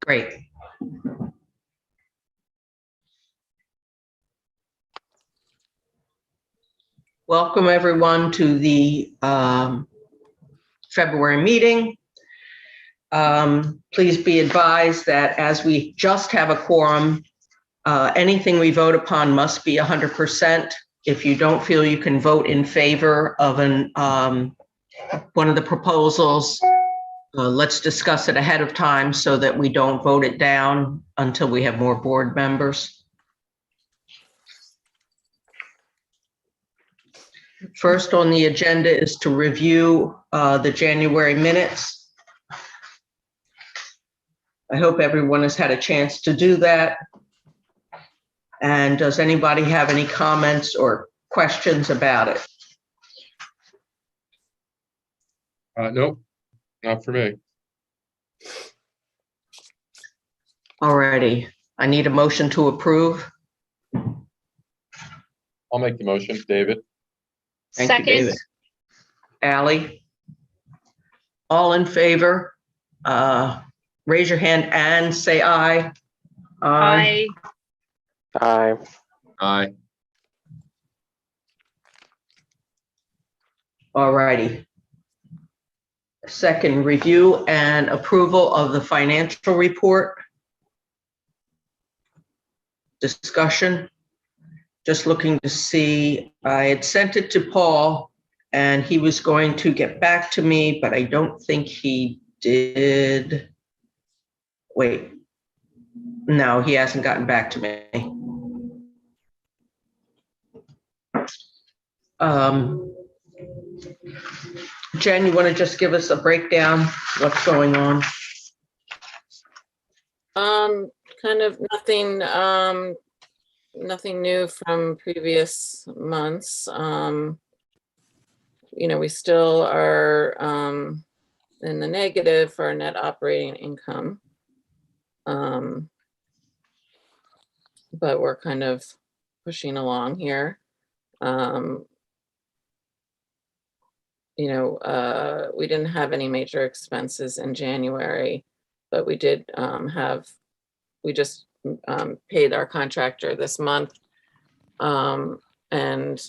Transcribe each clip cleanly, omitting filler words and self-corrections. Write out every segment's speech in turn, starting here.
Great. Welcome everyone to the February meeting. Please be advised that as we just have a quorum, anything we vote upon must be 100%. If you don't feel you can vote in favor of one of the proposals, let's discuss it ahead of time so that we don't vote it down until we have more board members. First on the agenda is to review the January minutes. I hope everyone has had a chance to do that. And does anybody have any comments or questions about it? Nope, not for me. All righty. I need a motion to approve. I'll make the motion, David. Thank you, David. Ally? All in favor? Raise your hand and say aye. Aye. Aye. Aye. All righty. Second, review and approval of the financial report. Discussion. Just looking to see, I had sent it to Paul and he was going to get back to me, but I don't think he did. Wait, no, he hasn't gotten back to me. Jen, you want to just give us a breakdown, what's going on? Kind of nothing new from previous months. We still are in the negative for our net operating income. But we're kind of pushing along here. We didn't have any major expenses in January, but we did we just paid our contractor this month, and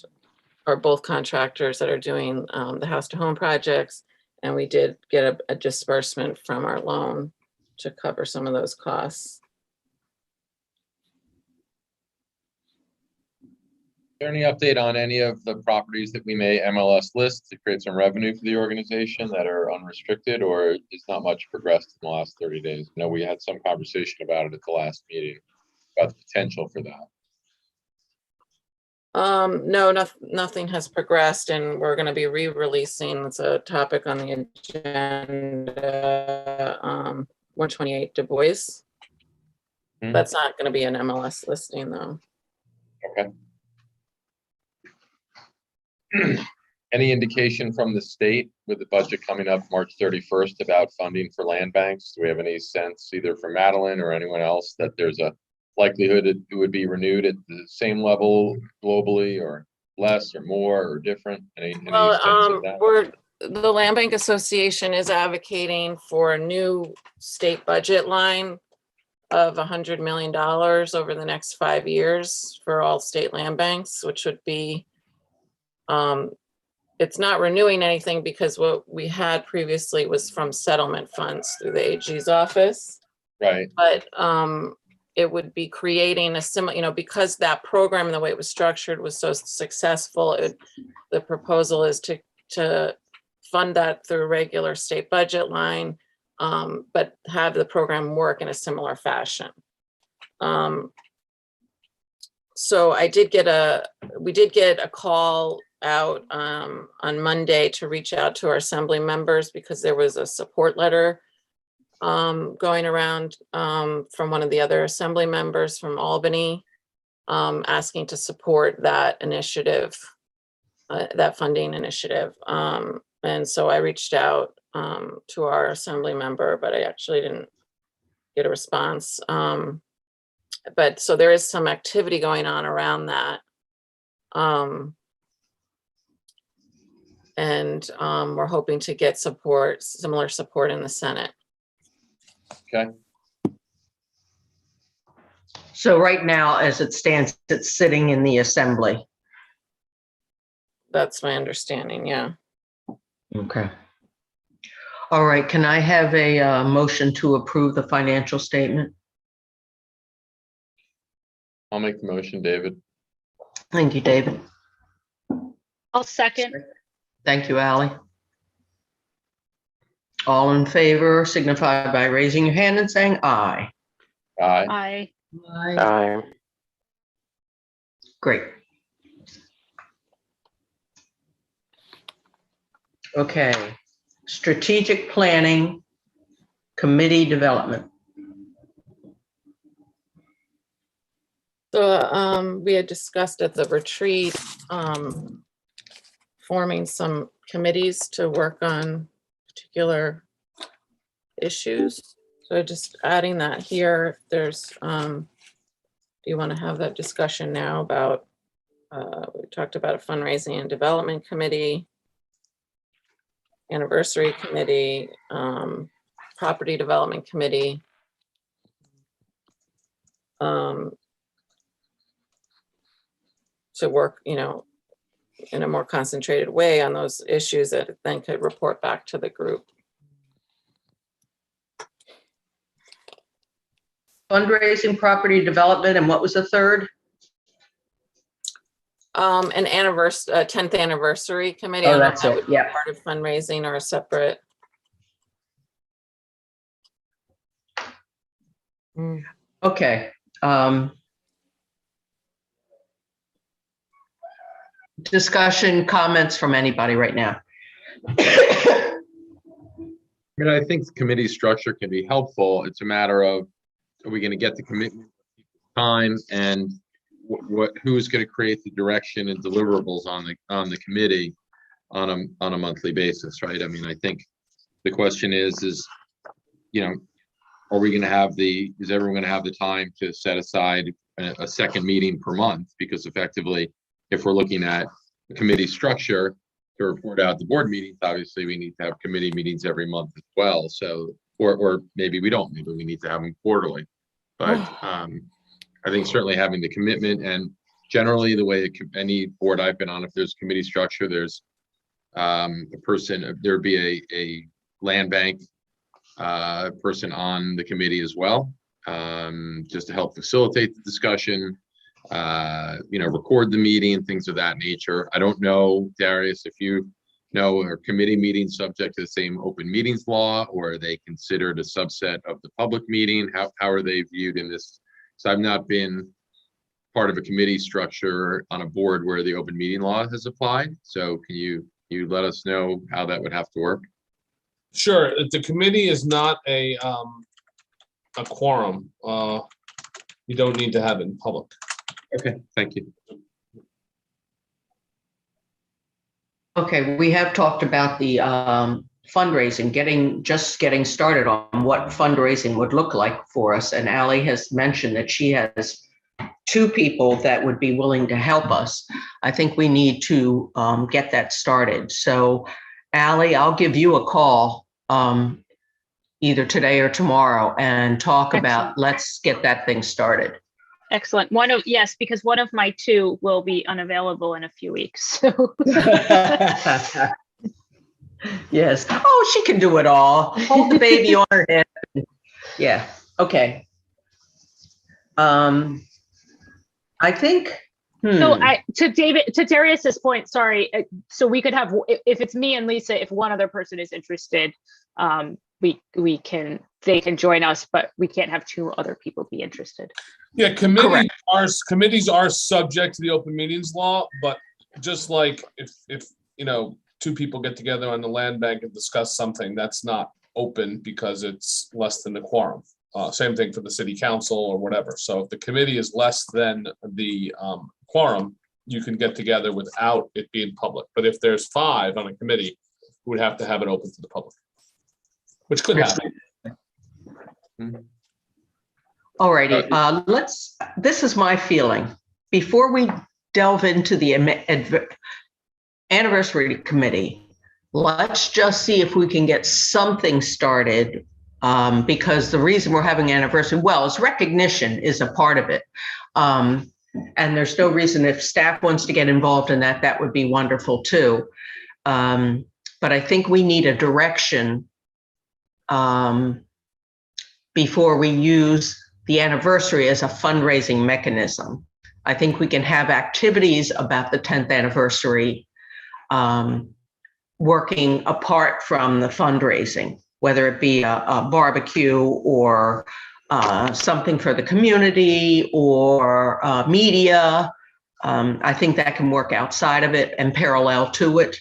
are both contractors that are doing the house to home projects, and we did get a disbursement from our loan to cover some of those costs. Is there any update on any of the properties that we may MLS list to create some revenue for the organization that are unrestricted, or is not much progressed in the last 30 days? I know we had some conversation about it at the last meeting about the potential for that. No, nothing has progressed, and we're going to be re-releasing. It's a topic on the agenda. 128 Du Bois. That's not going to be an MLS listing, though. Okay. Any indication from the state with the budget coming up March 31st about funding for land banks? Do we have any sense, either from Madeline or anyone else, that there's a likelihood it would be renewed at the same level globally, or less or more or different? Any sense of that? The Land Bank Association is advocating for a new state budget line of $100 million over the next 5 years for all state land banks, which would be, it's not renewing anything because what we had previously was from settlement funds through the AG's office. Right. But it would be creating a similar, because that program and the way it was structured was so successful, the proposal is to fund that through a regular state budget line, but have the program work in a similar fashion. So we did get a call out on Monday to reach out to our assembly members because there was a support letter going around from one of the other assembly members from Albany, asking to support that initiative, that funding initiative. And so I reached out to our assembly member, but I actually didn't get a response. But so there is some activity going on around that. And we're hoping to get support, similar support in the Senate. Okay. So right now, as it stands, it's sitting in the assembly. That's my understanding, yeah. Okay. All right, can I have a motion to approve the financial statement? I'll make the motion, David. Thank you, David. I'll second. Thank you, Ally. All in favor signify by raising your hand and saying aye. Aye. Aye. Aye. Great. Okay, strategic planning committee development. So we had discussed at the retreat, forming some committees to work on particular issues. So just adding that here, there's, do you want to have that discussion now about, we talked about a fundraising and development committee, anniversary committee, property development committee. To work, you know, in a more concentrated way on those issues that then could report back to the group. Fundraising, property development, and what was the third? An anniversary, 10th anniversary committee. Oh, I don't know if that's that it, would be yeah. part of fundraising or a separate. Okay. Discussion, comments from anybody right now? I mean, I think the committee structure can be helpful. It's a matter of, are we going to get the commitment time, and who's going to create the direction and deliverables on the committee on a monthly basis, right? I mean, I think the question is, you know, are we going to have is everyone going to have the time to set aside a second meeting per month? Because effectively, if we're looking at the committee structure to report out the board meetings, obviously we need to have committee meetings every month as well. So, or maybe we don't, maybe we need to have them quarterly. But I think certainly having the commitment, and generally the way any board I've been on, if there's committee structure, there's a person, there'd be a land bank person on the committee as well, just to help facilitate the discussion, you know, record the meeting, things of that nature. I don't know, Darius, if you know, are committee meetings subject to the same open meetings law, or are they considered a subset of the public meeting? How are they viewed in this? So I've not been part of a committee structure on a board where the open meeting law has applied. So can you let us know how that would have to work? Sure. The committee is not a quorum. You don't need to have it in public. Okay, thank you. Okay, we have talked about the fundraising, just getting started on what fundraising would look like for us. And Ally has mentioned that she has 2 people that would be willing to help us. I think we need to get that started. So Ally, I'll give you a call either today or tomorrow and talk about, let's get that thing started. Excellent. Yes, because one of my 2 will be unavailable in a few weeks. So. Yes. Oh, she can do it all. Hold the baby on her head. Yeah. Okay. I think. So to Darius's point, sorry. So we could have, if it's me and Lisa, if one other person is interested, they can join us, but we can't have 2 other people be interested. Yeah, committees are subject to the open meetings law, but just like if you know, 2 people get together on the land bank and discuss something, that's not open because it's less than the quorum. Same thing for the city council or whatever. So if the committee is less than the quorum, you can get together without it being public. But if there's 5 on a committee, we would have to have it open to the public, which could happen. All righty. This is my feeling. Before we delve into the anniversary committee, let's just see if we can get something started because the reason we're having an anniversary, well, is recognition is a part of it. And there's no reason if staff wants to get involved in that, that would be wonderful too. But I think we need a direction before we use the anniversary as a fundraising mechanism. I think we can have activities about the 10th anniversary working apart from the fundraising, whether it be a barbecue or something for the community or media. I think that can work outside of it and parallel to it.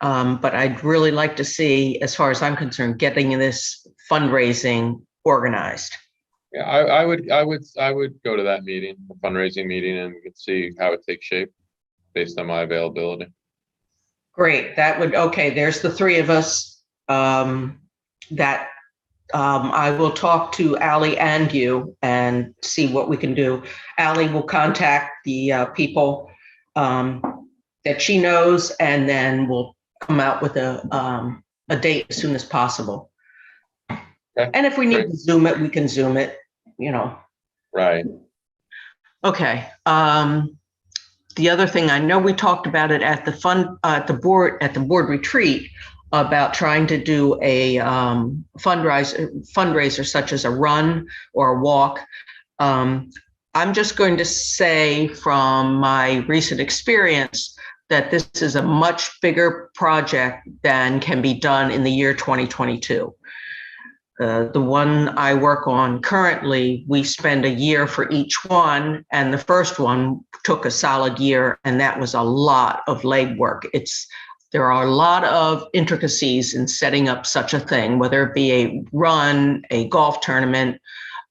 But I'd really like to see, as far as I'm concerned, getting this fundraising organized. Yeah, I would go to that meeting, the fundraising meeting, and see how it takes shape based on my availability. Great, that would, okay, there's the three of us. That I will talk to Ally and you and see what we can do. Ally will contact the people that she knows, and then we'll come out with a date as soon as possible. Okay, and if we need great. to Zoom it, we can Zoom it, you know. Right. Okay. The other thing, I know we talked about it at the board retreat about trying to do a fundraiser such as a run or a walk. I'm just going to say from my recent experience that this is a much bigger project than can be done in the year 2022. The one I work on currently, we spend a year for each one, and the first one took a solid year, and that was a lot of legwork. There are a lot of intricacies in setting up such a thing, whether it be a run, a golf tournament,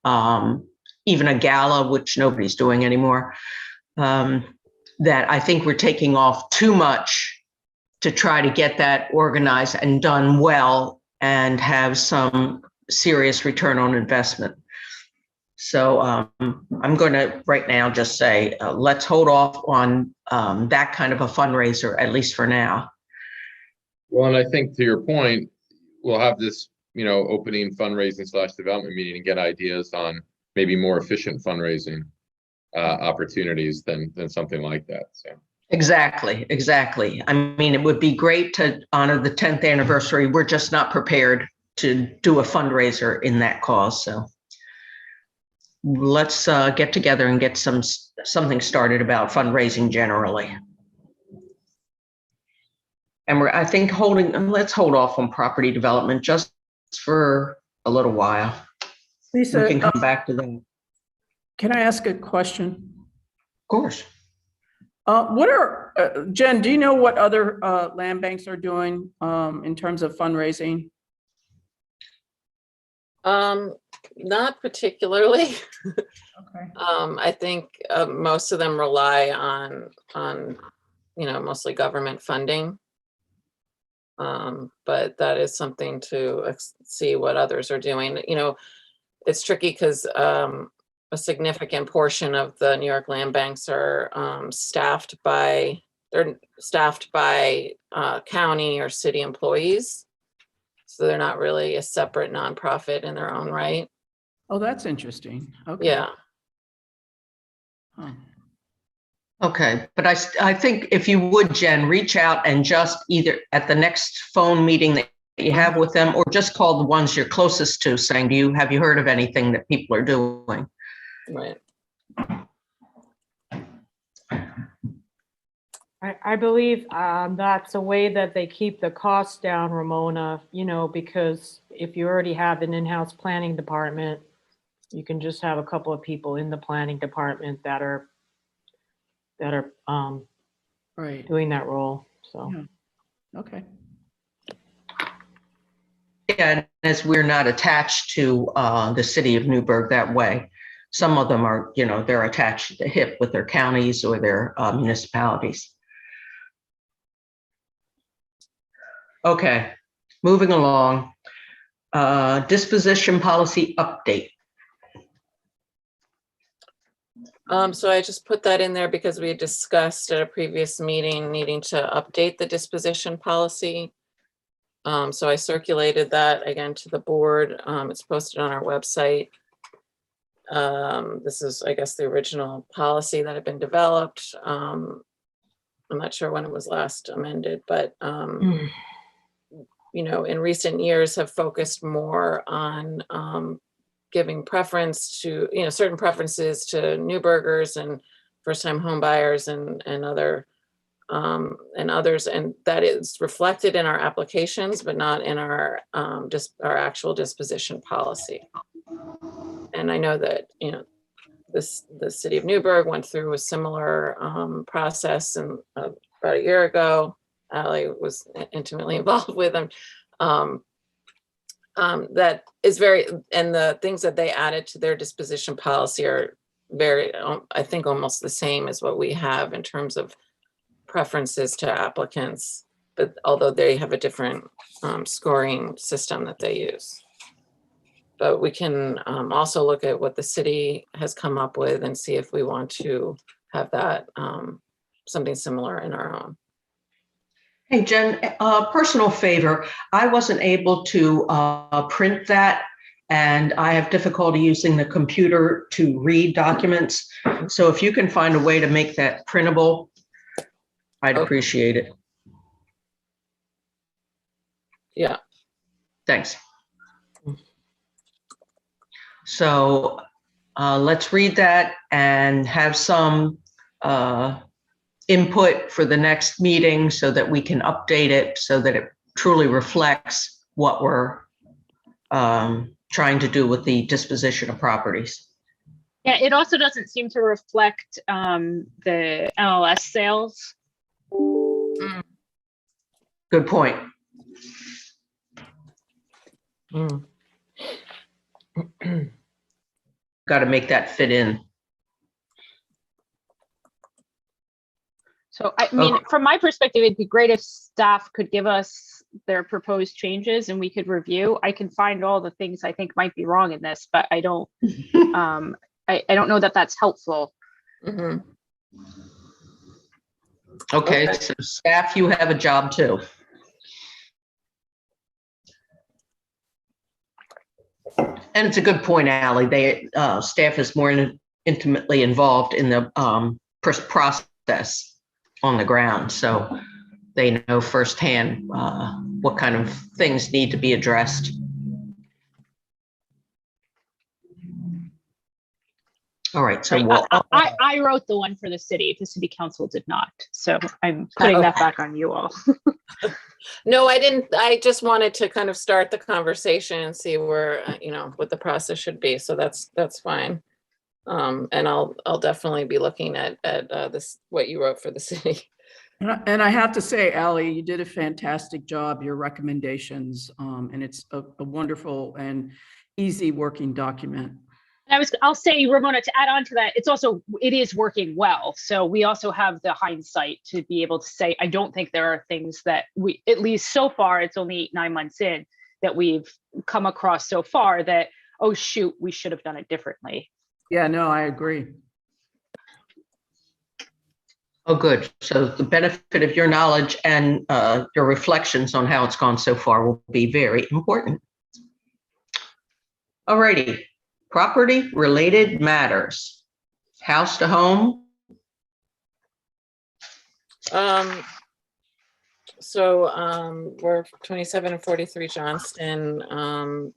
even a gala, which nobody's doing anymore, that I think we're taking off too much to try to get that organized and done well and have some serious return on investment. So I'm going to right now just say, let's hold off on that kind of a fundraiser, at least for now. Well, and I think to your point, we'll have this, opening fundraising / development meeting and get ideas on maybe more efficient fundraising opportunities than something like that. So. Exactly. I mean, it would be great to honor the 10th anniversary. We're just not prepared to do a fundraiser in that cause. So let's get together and get something started about fundraising generally. And I think let's hold off on property development just for a little while. Lisa, We can come back to them. can I ask a question? Of course. Jen, do you know what other land banks are doing in terms of fundraising? Not particularly. Okay. I think most of them rely on mostly government funding. But that is something to see what others are doing. It's tricky because a significant portion of the New York land banks are staffed by county or city employees. So they're not really a separate nonprofit in their own right. Oh, that's interesting. Okay. Yeah. Huh. Okay, but I think if you would, Jen, reach out and just either at the next phone meeting that you have with them, or just call the ones you're closest to saying, have you heard of anything that people are doing? Right. I believe that's a way that they keep the costs down, Ramona, because if you already have an in-house planning department, you can just have a couple of people in the planning department that are Right. doing that role. So, Yeah. Okay. Yeah, and as we're not attached to the city of Newburgh that way, some of them are, they're attached to the hip with their counties or their municipalities. Okay, moving along. Disposition policy update. So I just put that in there because we had discussed at a previous meeting needing to update the disposition policy. So I circulated that again to the board. It's posted on our website. This is, I guess, the original policy that had been developed. I'm not sure when it was last amended, but you know, in recent years have focused more on giving preference to, you know, certain preferences to Newburghers and first-time home buyers and others, and that is reflected in our applications, but not in our our actual disposition policy. And I know that, you know, the city of Newburgh went through a similar process and about a year ago. Ally was intimately involved with them. That is very, and the things that they added to their disposition policy are very, I think, almost the same as what we have in terms of preferences to applicants, but although they have a different scoring system that they use. But we can also look at what the city has come up with and see if we want to have that something similar in our own. Hey, Jen, personal favor, I wasn't able to print that, and I have difficulty using the computer to read documents. So if you can find a way to make that printable, I'd Okay. appreciate it. Yeah. Thanks. So let's read that and have some input for the next meeting so that we can update it so that it truly reflects what we're trying to do with the disposition of properties. Yeah, it also doesn't seem to reflect the MLS sales. Good point. Got to make that fit in. So I mean, from my perspective, it'd be great if staff could give us their proposed changes and we could review. I can find all the things I think might be wrong in this, but I don't I don't know that that's helpful. Mm-hmm. Okay, so staff, you have a job too. And it's a good point, Ally. They staff is more intimately involved in the process on the ground, so they know firsthand what kind of things need to be addressed. All right, so I wrote the one for the city. The city council did not, so I'm putting that back on you all. No, I didn't. I just wanted to kind of start the conversation and see where, you know, what the process should be. So that's fine. And I'll definitely be looking at this, what you wrote for the city. And I have to say, Ally, you did a fantastic job, your recommendations, and it's a wonderful and easy working document. I'll say, Ramona, to add on to that, it is working well. So we also have the hindsight to be able to say, I don't think there are things that we, at least so far, it's only 9 months in, that we've come across so far that, oh shoot, we should have done it differently. Yeah, no, I agree. oh, good. So the benefit of your knowledge and your reflections on how it's gone so far will be very important. All righty. Property related matters. House to home. So we're 27 and 43 Johnston.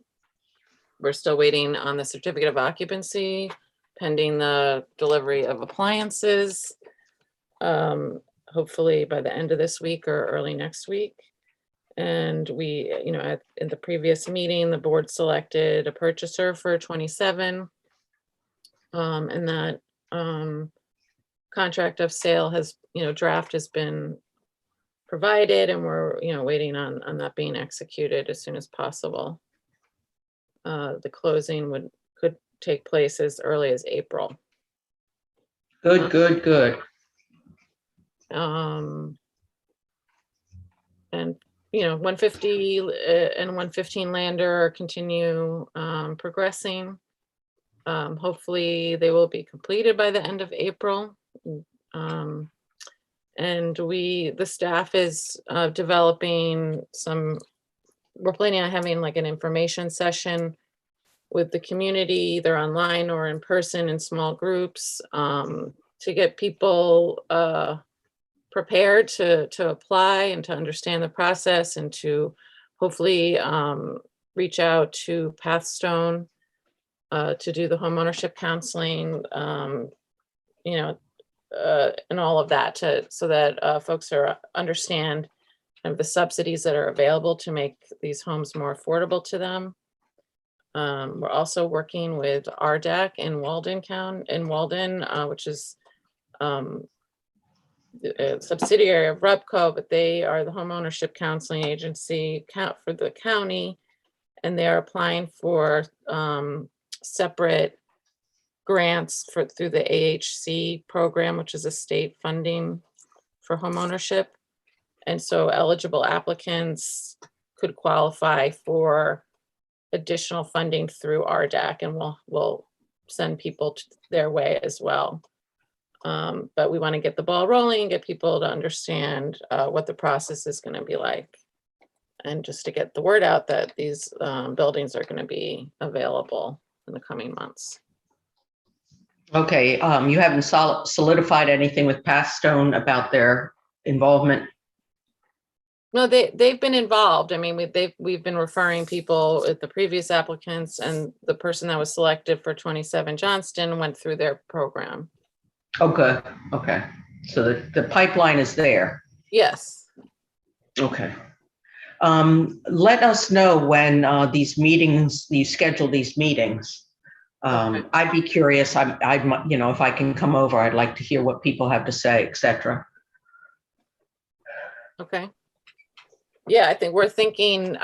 We're still waiting on the certificate of occupancy pending the delivery of appliances. Hopefully by the end of this week or early next week. And we, you know, in the previous meeting, the board selected a purchaser for 27. And that contract of sale has, you know, draft has been provided, and we're, you know, waiting on that being executed as soon as possible. The closing could take place as early as April. Good, good, good. And you know, 150 and 115 Lander continue progressing. Hopefully they will be completed by the end of April. And the staff is developing some we're planning on having like an information session with the community, either online or in person in small groups, to get people prepared to apply and to understand the process, and to hopefully reach out to Pathstone to do the homeownership counseling, and all of that, so that folks understand kind of the subsidies that are available to make these homes more affordable to them. We're also working with RDAC in Walden which is a subsidiary of RUBCO, but they are the homeownership counseling agency for the county, and they're applying for separate grants through the AHC program, which is a state funding for homeownership. And so eligible applicants could qualify for additional funding through RDAC, and we'll send people their way as well. But we want to get the ball rolling and get people to understand what the process is going to be like, and just to get the word out that these buildings are going to be available in the coming months. Okay, you haven't solidified anything with Pathstone about their involvement? No, they've been involved. I mean, we've been referring people at the previous applicants, and the person that was selected for 27 Johnston went through their program. Oh, good. Okay. So the pipeline is there. Yes. Okay. Let us know when these meetings, you schedule these meetings. Okay. I'd be curious. I'd, if I can come over, I'd like to hear what people have to say, etc. Okay. Yeah, I think we're thinking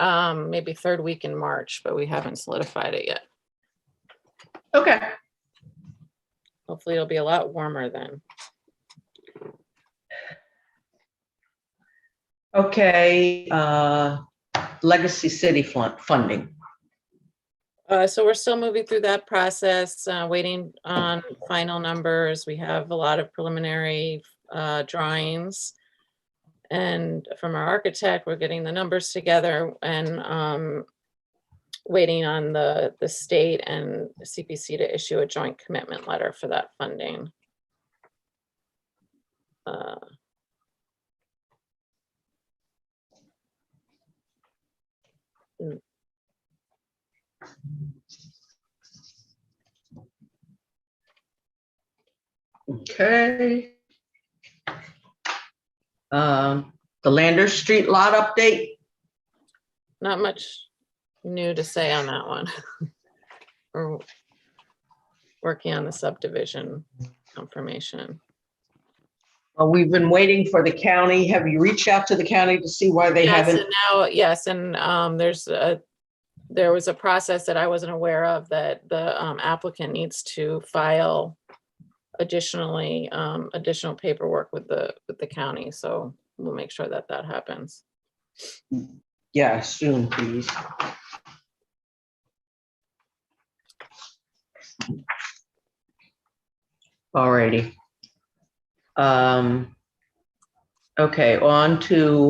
maybe third week in March, but we haven't solidified it yet. Okay. Hopefully it'll be a lot warmer then. Okay. Legacy City funding. So we're still moving through that process, waiting on final numbers. We have a lot of preliminary drawings. And from our architect, we're getting the numbers together, and waiting on the state and the CPC to issue a joint commitment letter for that funding. Okay. The Lander Street lot update. Not much new to say on that one. We're working on the subdivision confirmation. Well, we've been waiting for the county. Have you reached out to the county to see why they Yes, haven't? and now, yes, and there was a process that I wasn't aware of, that the applicant needs to file additional paperwork with the county. So we'll make sure that happens. Yeah, soon, please. Alrighty. Okay, on to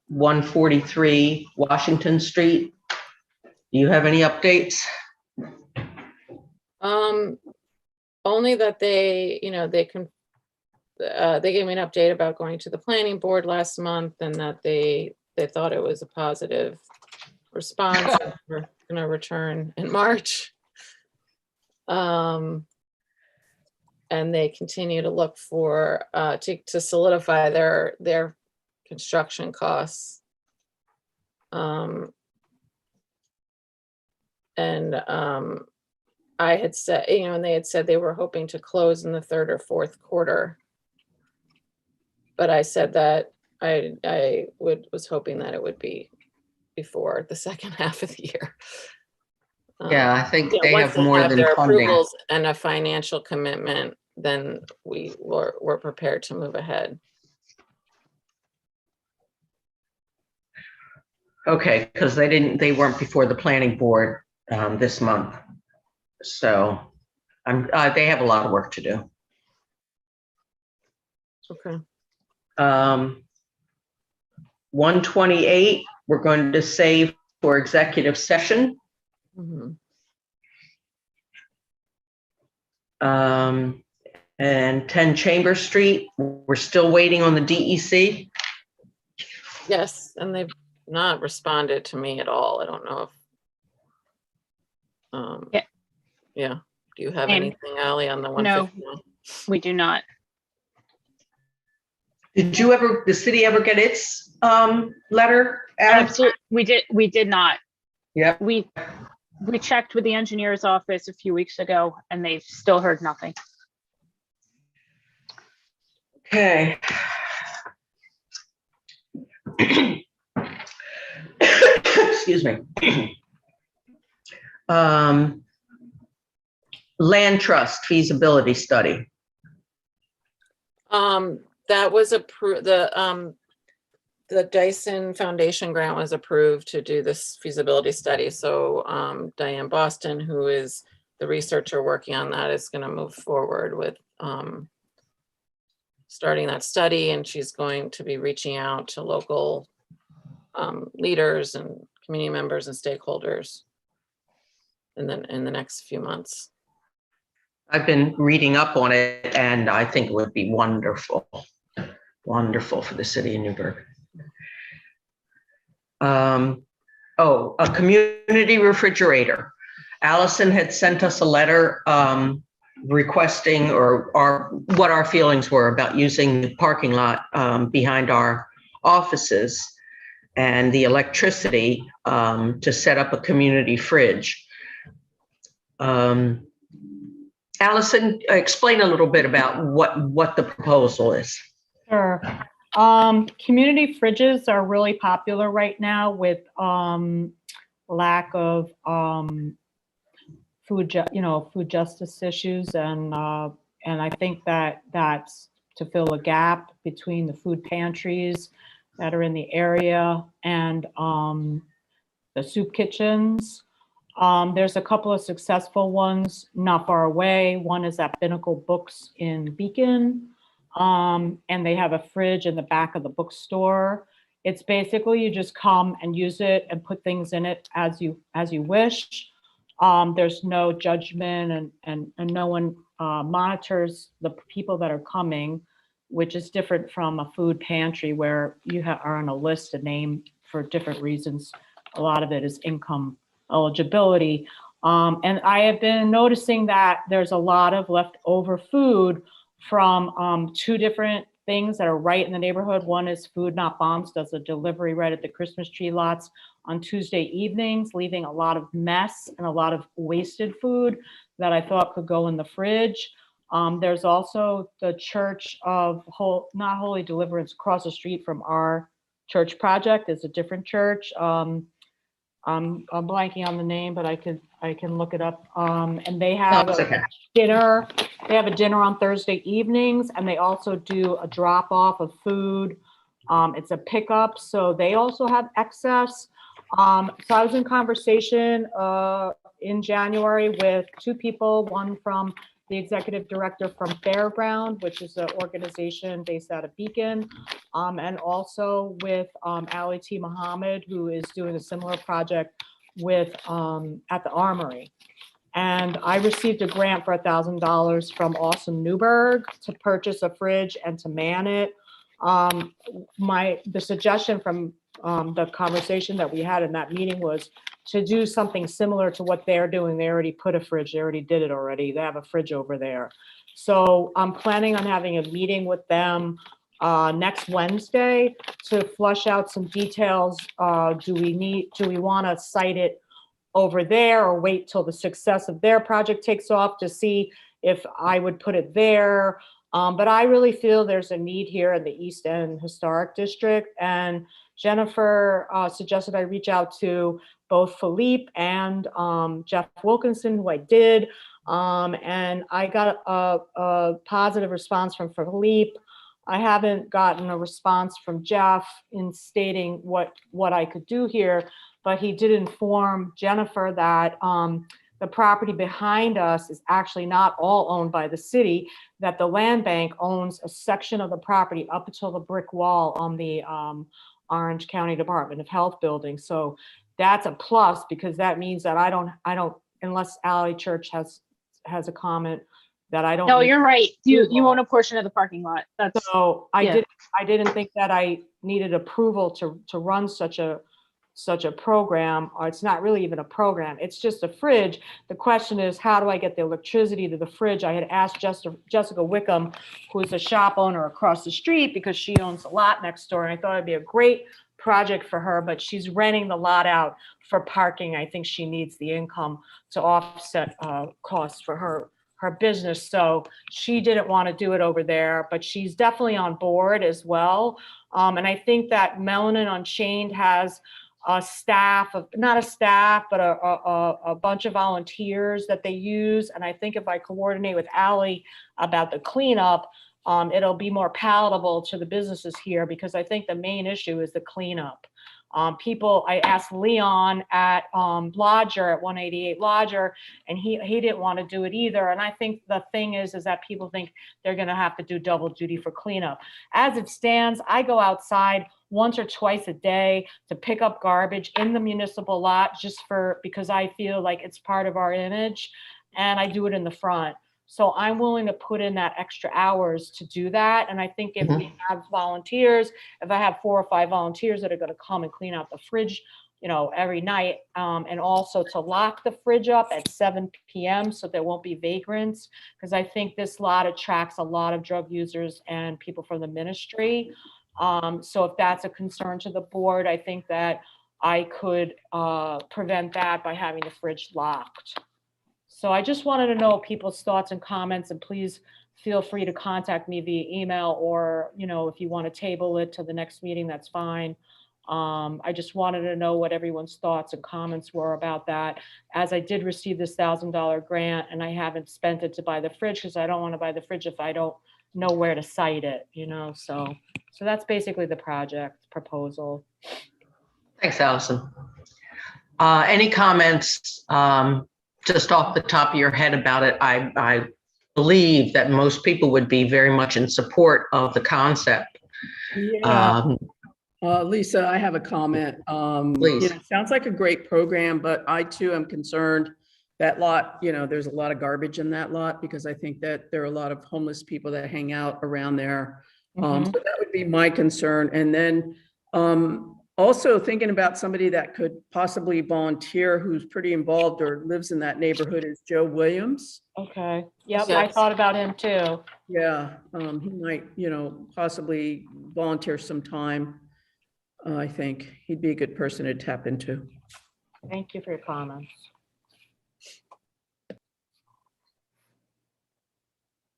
143 Washington Street. Do you have any updates? Only that they gave me an update about going to the planning board last month, and that they thought it was a positive response. We're going to return in March. And they continue to look for to solidify their construction costs. I had said, and they had said they were hoping to close in the third or fourth quarter. But I said that I was hoping that it would be before the second half of the year. Yeah, I think they once have more than their funding. approvals and a financial commitment, then we're prepared to move ahead. Okay, because they weren't before the planning board this month. So they have a lot of work to do. Okay. 128 we're going to save for executive session. Mhm. And 10 Chambers Street, we're still waiting on the DEC. Yes, and they've not responded to me at all. I don't know if. Yeah. Yeah. Do you have Same. anything, Ally, on the No. 151? We do not. Did the city ever get its letter? Adam? Absolutely. We did not. Yep. We checked with the engineer's office a few weeks ago and they've still heard nothing. Okay. Excuse me. Land trust feasibility study. That was approved, the Dyson Foundation grant was approved to do this feasibility study. So Diane Boston, who is the researcher working on that, is gonna move forward with starting that study, and she's going to be reaching out to local leaders and community members and stakeholders in the next few months. I've been reading up on it and I think it would be wonderful, wonderful for the city of Newburgh. A community refrigerator. Allison had sent us a letter requesting what our feelings were about using the parking lot behind our offices and the electricity to set up a community fridge. Allison, explain a little bit about what the proposal is. Sure. Community fridges are really popular right now with lack of food justice issues, and I think that's to fill a gap between the food pantries that are in the area and the soup kitchens. There's a couple of successful ones not far away. One is at Pinnacle Books in Beacon, and they have a fridge in the back of the bookstore. It's basically you just come and use it and put things in it as you wish. There's no judgment and no one monitors the people that are coming, which is different from a food pantry where you are on a list, a name for different reasons. A lot of it is income eligibility. And I have been noticing that there's a lot of leftover food from two different things that are right in the neighborhood. One is Food Not Bombs does a delivery right at the Christmas tree lots on Tuesday evenings, leaving a lot of mess and a lot of wasted food that I thought could go in the fridge. There's also the Church of Not Holy Deliverance across the street from our church project. It's a different church. I'm blanking on the name, but I can look it up. And they have a dinner. They have a dinner on Thursday evenings, and they also do a drop off of food. It's a pickup, so they also have excess. So I was in conversation in January with two people, one from the executive director from Fairground, which is an organization based out of Beacon, and also with Ali T. Muhammad, who is doing a similar project with at the Armory. And I received a grant for $1,000 from Awesome Newburgh to purchase a fridge and to man it. The suggestion from the conversation that we had in that meeting was to do something similar to what they're doing. They already put a fridge, they already did it already. They have a fridge over there. So I'm planning on having a meeting with them next Wednesday to flush out some details. Do we want to site it over there or wait till the success of their project takes off to see if I would put it there? But I really feel there's a need here in the East End Historic District, and Jennifer suggested I reach out to both Philippe and Jeff Wilkinson, who I did, and I got a positive response from Philippe. I haven't gotten a response from Jeff in stating what I could do here, but he did inform Jennifer that the property behind us is actually not all owned by the city, that the land bank owns a section of the property up until the brick wall on Orange County Department of Health building. So that's a plus because that means that I don't, unless Ally Church has a comment that I don't. No, need you're right. You approval. own a portion of the parking lot. That's, So Yeah. I didn't think that I needed approval to run such a program, or it's not really even a program. It's just a fridge. The question is, how do I get the electricity to the fridge? I had asked Jessica Wickham, who's a shop owner across the street, because she owns a lot next door, and I thought it'd be a great project for her, but she's renting the lot out for parking. I think she needs the income to offset costs for her business. So she didn't want to do it over there, but she's definitely on board as well. And I think that Melanin Unchained has a staff of, not a staff, but a bunch of volunteers that they use. And I think if I coordinate with Ally about the cleanup, it'll be more palatable to the businesses here, because I think the main issue is the cleanup. I asked Leon at Lodger, at 188 Lodger, and he didn't want to do it either. And I think the thing is that people think they're going to have to do double duty for cleanup. As it stands, I go outside once or twice a day to pick up garbage in the municipal lot, because I feel like it's part of our image, and I do it in the front. So I'm willing to put in that extra hours to do that. And I think if we have volunteers, if I have 4 or 5 volunteers that are going to come and clean out the fridge, every night, and also to lock the fridge up at 7 p.m. so there won't be vagrants, because I think this lot attracts a lot of drug users and people from the ministry. So if that's a concern to the board, I think that I could prevent that by having the fridge locked. So I just wanted to know people's thoughts and comments, and please feel free to contact me via email, or, if you want to table it to the next meeting, that's fine. I just wanted to know what everyone's thoughts and comments were about that, as I did receive this $1,000 grant, and I haven't spent it to buy the fridge, because I don't want to buy the fridge if I don't know where to site it, so that's basically the project proposal. Thanks, Allison. Any comments just off the top of your head about it? I believe that most people would be very much in support of the concept. Yeah. Lisa, I have a comment. Please. It sounds like a great program, but I too am concerned that lot, there's a lot of garbage in that lot, because I think that there are a lot of homeless people that hang out around there. So that would be my concern. And then also thinking about somebody that could possibly volunteer, who's pretty involved or lives in that neighborhood, is Joe Williams. Okay. Yep. Yes. I thought about him too. Yeah, he might, possibly volunteer some time. I think he'd be a good person to tap into. Thank you for your comments.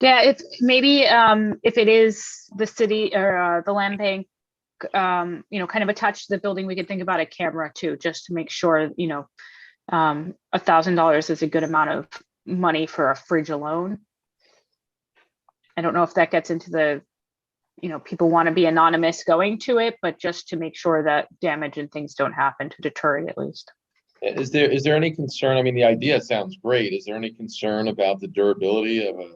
yeah, it's maybe, if it is the city or the land bank, kind of attached to the building, we could think about a camera too, just to make sure, $1,000 is a good amount of money for a fridge alone. I don't know if that gets into the, people want to be anonymous going to it, but just to make sure that damage and things don't happen, to deter it at least. Is there any concern? I mean, the idea sounds great. Is there any concern about the durability of a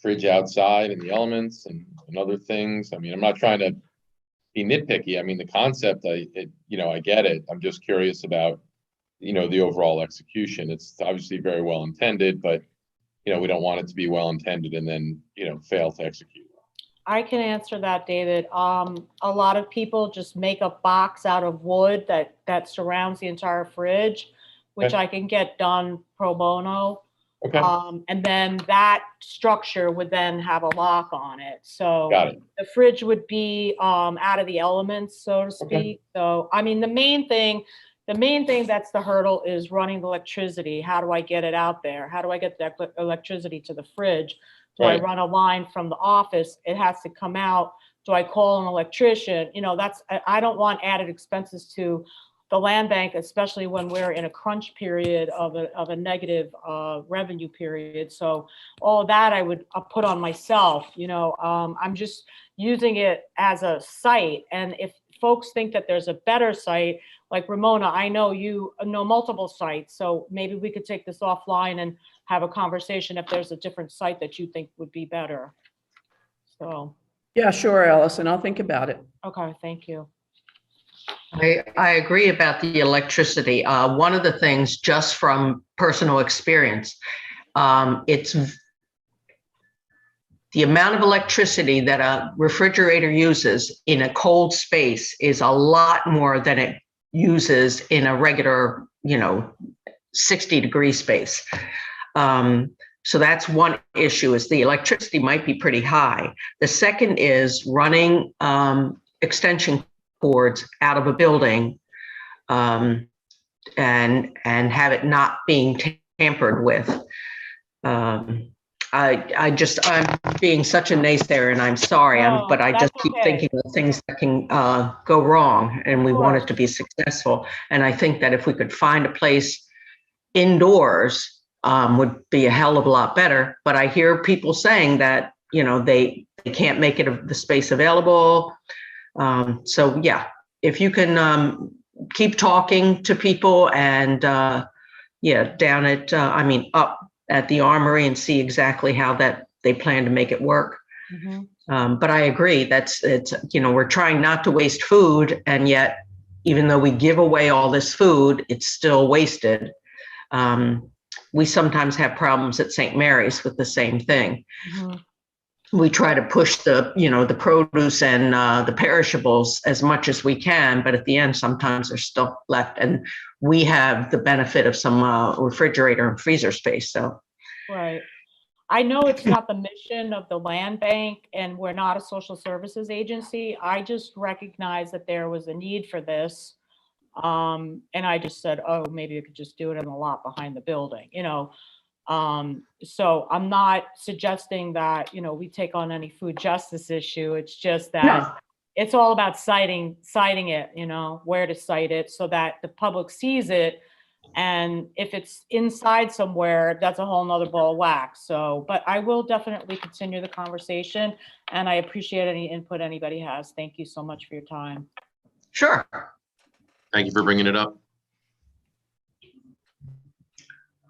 fridge outside and the elements and other things? I mean, I'm not trying to be nitpicky. I mean, the concept, I get it. I'm just curious about, the overall execution. It's obviously very well intended, but, we don't want it to be well intended and then, fail to execute. I can answer that, David. A lot of people just make a box out of wood that surrounds the entire fridge, which Okay. I can get done pro bono. Okay, And then that structure would then have a lock on it. So got it. the fridge would be out of the elements, so to speak. Okay. So, I mean, the main thing that's the hurdle is running the electricity. How do I get it out there? How do I get the electricity to the fridge? Do I Right. run a line from the office? It has to come out. Do I call an electrician? I don't want added expenses to the land bank, especially when we're in a crunch period of a negative revenue period. So all of that I'll put on myself. I'm just using it as a site. And if folks think that there's a better site, like Ramona, I know you know multiple sites, so maybe we could take this offline and have a conversation if there's a different site that you think would be better. So, Yeah, sure, Allison, I'll think about it. okay, thank you. I agree about the electricity. One of the things, just from personal experience, it's the amount of electricity that a refrigerator uses in a cold space is a lot more than it uses in a regular, 60-degree space. So that's one issue, is the electricity might be pretty high. The second is running extension cords out of a building and have it not being tampered with. I'm being such a naysayer, and I'm sorry, No, but I just that's keep okay. thinking of things that can go wrong, and we want course. it to be successful. And I think that if we could find a place indoors, would be a hell of a lot better. But I hear people saying that, they can't make it the space available. So yeah, if you can keep talking to people and down at, up at the Armory and see exactly how that they plan to make it work. Mhm. But I agree, we're trying not to waste food, and yet, even though we give away all this food, it's still wasted. We sometimes have problems at St. Mary's with the same thing. Mhm. We try to push the produce and the perishables as much as we can, but at the end, sometimes there's still left, and we have the benefit of some refrigerator and freezer space. So, Right. I know it's not the mission of the land bank, and we're not a social services agency. I just recognized that there was a need for this. And I just said, oh, maybe we could just do it in the lot behind the building, So I'm not suggesting that, we take on any food justice issue. It's just that no, it's all about citing it, where to cite it so that the public sees it. And if it's inside somewhere, that's a whole nother ball of wax. So, but I will definitely continue the conversation, and I appreciate any input anybody has. Thank you so much for your time. sure. Thank you for bringing it up.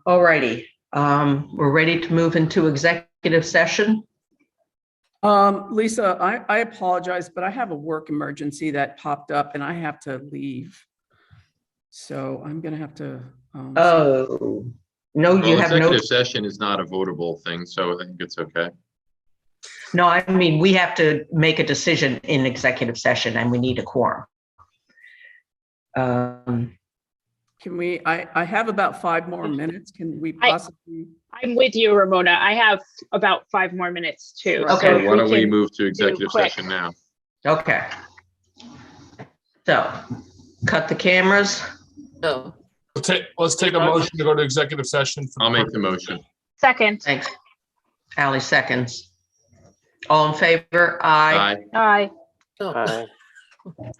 All righty. We're ready to move into executive session. Lisa, I apologize, but I have a work emergency that popped up and I have to leave. So I'm gonna have to. Oh, no, you Well, have no, executive session is not a votable thing, so I think it's okay. no, I mean, we have to make a decision in executive session and we need a quorum. Can we, I have about 5 more minutes. Can we possibly? I'm with you, Ramona. I have about 5 more minutes too. Okay. So Okay, why don't we can move to do executive quick. session now? Okay. So, cut the cameras. Oh, Let's take a motion to go to executive session. I'll make the motion. Second. Thanks. Ally seconds. All in favor? Aye. Aye. Aye. oh. Aye.